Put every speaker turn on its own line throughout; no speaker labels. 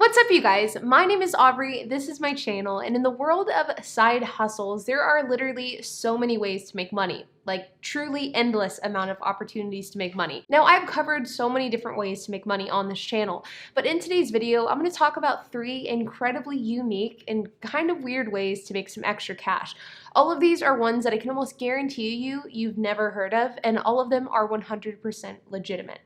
What's up, you guys? My name is Aubrey, this is my channel, and in the world of side hustles, there are literally so many ways to make money. Like, truly endless amount of opportunities to make money. Now, I've covered so many different ways to make money on this channel, but in today's video, I'm going to talk about 3 incredibly unique and kind of weird ways to make some extra cash. All of these are ones that I can almost guarantee you've never heard of, and all of them are 100% legitimate.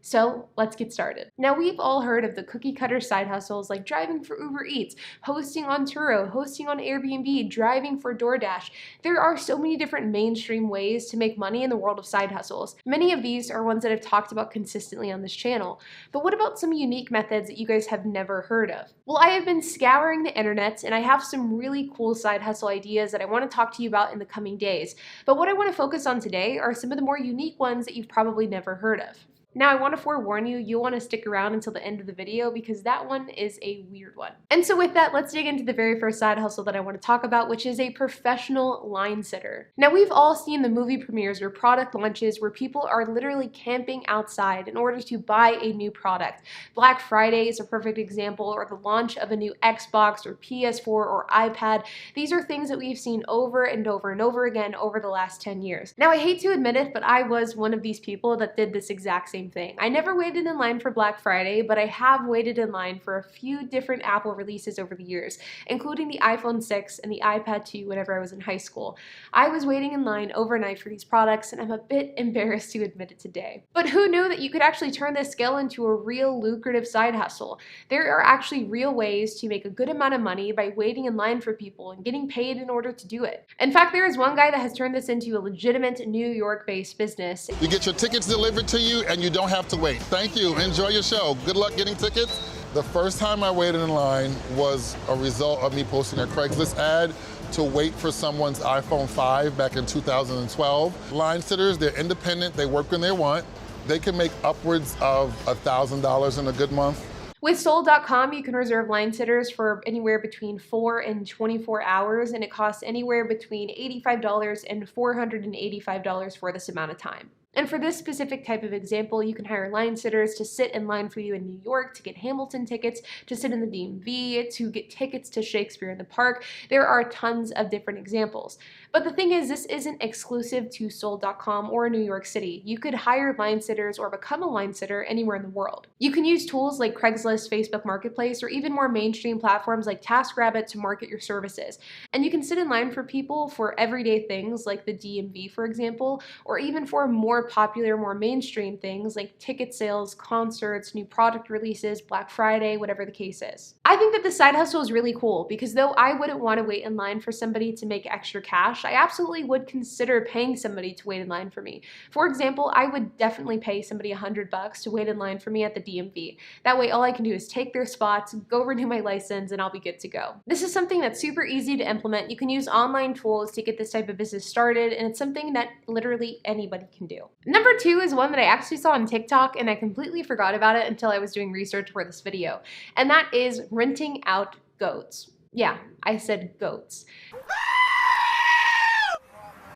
So let's get started. Now, we've all heard of the cookie cutter side hustles like driving for Uber Eats, hosting on Turo, hosting on Airbnb, driving for DoorDash. There are so many different mainstream ways to make money in the world of side hustles. Many of these are ones that I've talked about consistently on this channel. But what about some unique methods that you guys have never heard of? Well, I have been scouring the internet and I have some really cool side hustle ideas that I want to talk to you about in the coming days. But what I want to focus on today are some of the more unique ones that you've probably never heard of. Now, I want to forewarn you, you'll want to stick around until the end of the video because that one is a weird one. And so with that, let's dig into the very first side hustle that I want to talk about, which is a professional line sitter. Now, we've all seen the movie premieres or product launches where people are literally camping outside in order to buy a new product. Black Friday is a perfect example, or the launch of a new Xbox or PS4 or iPad. These are things that we've seen over and over and over again over the last 10 years. Now, I hate to admit it, but I was one of these people that did this exact same thing. I never waited in line for Black Friday, but I have waited in line for a few different Apple releases over the years, including the iPhone 6 and the iPad 2 whenever I was in high school. I was waiting in line overnight for these products, and I'm a bit embarrassed to admit it today. But who knew that you could actually turn this skill into a real lucrative side hustle? There are actually real ways to make a good amount of money by waiting in line for people and getting paid in order to do it. In fact, there is one guy that has turned this into a legitimate New York-based business.
You get your tickets delivered to you and you don't have to wait. Thank you. Enjoy your show. Good luck getting tickets. The first time I waited in line was a result of me posting a Craigslist ad to wait for someone's iPhone 5 back in 2012. Line sitters, they're independent. They work when they want. They can make upwards of $1,000 in a good month.
With Sold.com, you can reserve line sitters for anywhere between 4 and 24 hours, and it costs anywhere between $85 and $485 for this amount of time. And for this specific type of example, you can hire line sitters to sit in line for you in New York, to get Hamilton tickets, to sit in the DMV, to get tickets to Shakespeare in the Park. There are tons of different examples. But the thing is, this isn't exclusive to Sold.com or New York City. You could hire line sitters or become a line sitter anywhere in the world. You can use tools like Craigslist, Facebook Marketplace, or even more mainstream platforms like TaskRabbit to market your services. And you can sit in line for people for everyday things like the DMV, for example, or even for more popular, more mainstream things like ticket sales, concerts, new product releases, Black Friday, whatever the case is. I think that this side hustle is really cool because though I wouldn't want to wait in line for somebody to make extra cash, I absolutely would consider paying somebody to wait in line for me. For example, I would definitely pay somebody $100 to wait in line for me at the DMV. That way all I can do is take their spots, go renew my license, and I'll be good to go. This is something that's super easy to implement. You can use online tools to get this type of business started, and it's something that literally anybody can do. Number 2 is one that I actually saw on TikTok and I completely forgot about it until I was doing research for this video, and that is renting out goats. Yeah, I said goats.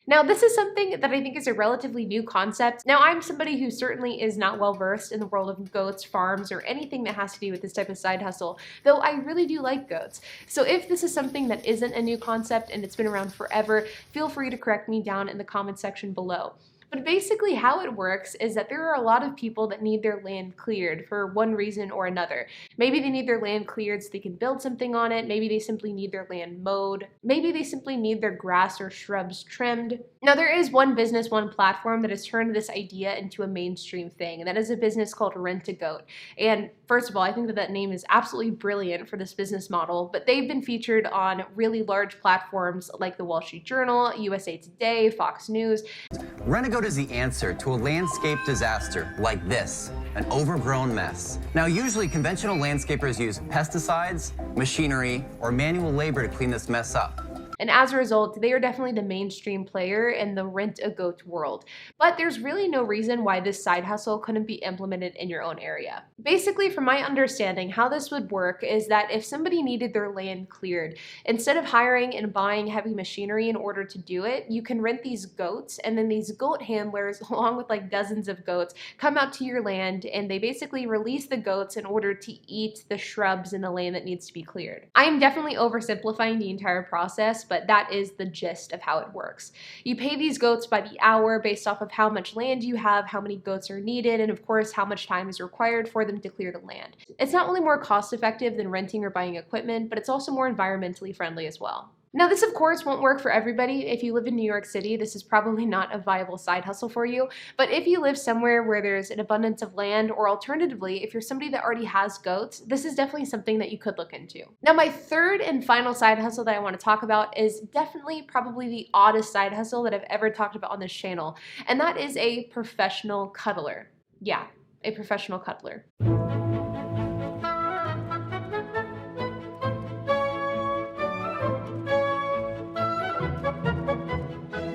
Now, this is something that I think is a relatively new concept. Now, I'm somebody who certainly is not well versed in the world of goats, farms, or anything that has to do with this type of side hustle, though I really do like goats. So if this is something that isn't a new concept and it's been around forever, feel free to correct me down in the comment section below. But basically how it works is that there are a lot of people that need their land cleared for one reason or another. Maybe they need their land cleared so they can build something on it. Maybe they simply need their land mowed. Maybe they simply need their grass or shrubs trimmed. Now, there is one business, one platform that has turned this idea into a mainstream thing, and that is a business called Rent-A-Goat. And first of all, I think that that name is absolutely brilliant for this business model, but they've been featured on really large platforms like the Wall Street Journal, USA Today, Fox News.
Rent-A-Goat is the answer to a landscape disaster like this, an overgrown mess. Now, usually conventional landscapers use pesticides, machinery, or manual labor to clean this mess up.
And as a result, they are definitely the mainstream player in the rent-a-goat world. But there's really no reason why this side hustle couldn't be implemented in your own area. Basically, from my understanding, how this would work is that if somebody needed their land cleared, instead of hiring and buying heavy machinery in order to do it, you can rent these goats, and then these goat handlers, along with like dozens of goats, come out to your land and they basically release the goats in order to eat the shrubs in the land that needs to be cleared. I am definitely oversimplifying the entire process, but that is the gist of how it works. You pay these goats by the hour based off of how much land you have, how many goats are needed, and of course how much time is required for them to clear the land. It's not only more cost effective than renting or buying equipment, but it's also more environmentally friendly as well. Now, this of course won't work for everybody. If you live in New York City, this is probably not a viable side hustle for you. But if you live somewhere where there's an abundance of land, or alternatively, if you're somebody that already has goats, this is definitely something that you could look into. Now, my third and final side hustle that I want to talk about is definitely probably the oddest side hustle that I've ever talked about on this channel, and that is a professional cuddler. Yeah, a professional cuddler.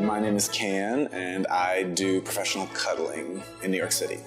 My name is Can, and I do professional cuddling in New York City.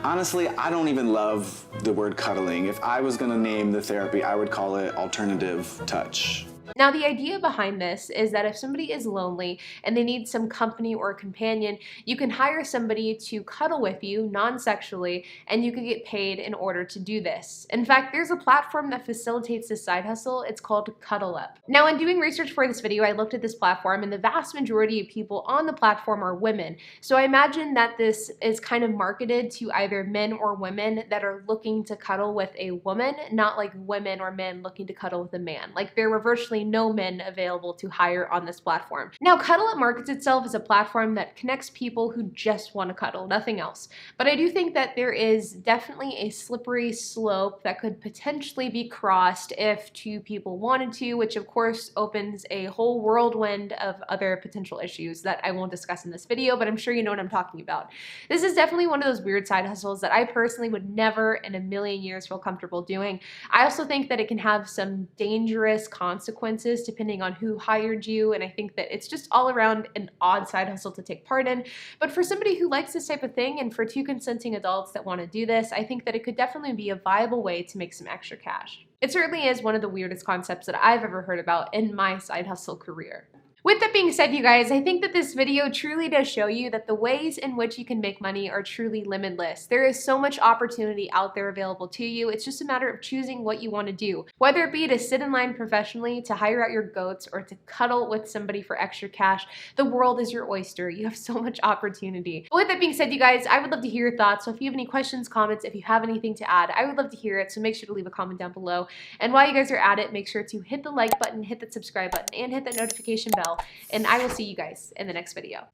Honestly, I don't even love the word cuddling. If I was gonna name the therapy, I would call it alternative touch.
Now, the idea behind this is that if somebody is lonely and they need some company or a companion, you can hire somebody to cuddle with you non-sexually, and you can get paid in order to do this. In fact, there's a platform that facilitates this side hustle. It's called Cuddler. Now, in doing research for this video, I looked at this platform, and the vast majority of people on the platform are women. So I imagine that this is kind of marketed to either men or women that are looking to cuddle with a woman, not like women or men looking to cuddle with a man. Like, there were virtually no men available to hire on this platform. Now, Cuddler markets itself as a platform that connects people who just want to cuddle, nothing else. But I do think that there is definitely a slippery slope that could potentially be crossed if two people wanted to, which of course opens a whole whirlwind of other potential issues that I won't discuss in this video, but I'm sure you know what I'm talking about. This is definitely one of those weird side hustles that I personally would never in a million years feel comfortable doing. I also think that it can have some dangerous consequences depending on who hired you, and I think that it's just all around an odd side hustle to take part in. But for somebody who likes this type of thing, and for two consenting adults that want to do this, I think that it could definitely be a viable way to make some extra cash. It certainly is one of the weirdest concepts that I've ever heard about in my side hustle career. With that being said, you guys, I think that this video truly does show you that the ways in which you can make money are truly limitless. There is so much opportunity out there available to you. It's just a matter of choosing what you want to do. Whether it be to sit in line professionally, to hire out your goats, or to cuddle with somebody for extra cash, the world is your oyster. You have so much opportunity. But with that being said, you guys, I would love to hear your thoughts. So if you have any questions, comments, if you have anything to add, I would love to hear it. So make sure to leave a comment down below. And while you guys are at it, make sure to hit the like button, hit that subscribe button, and hit that notification bell. And I will see you guys in the next video.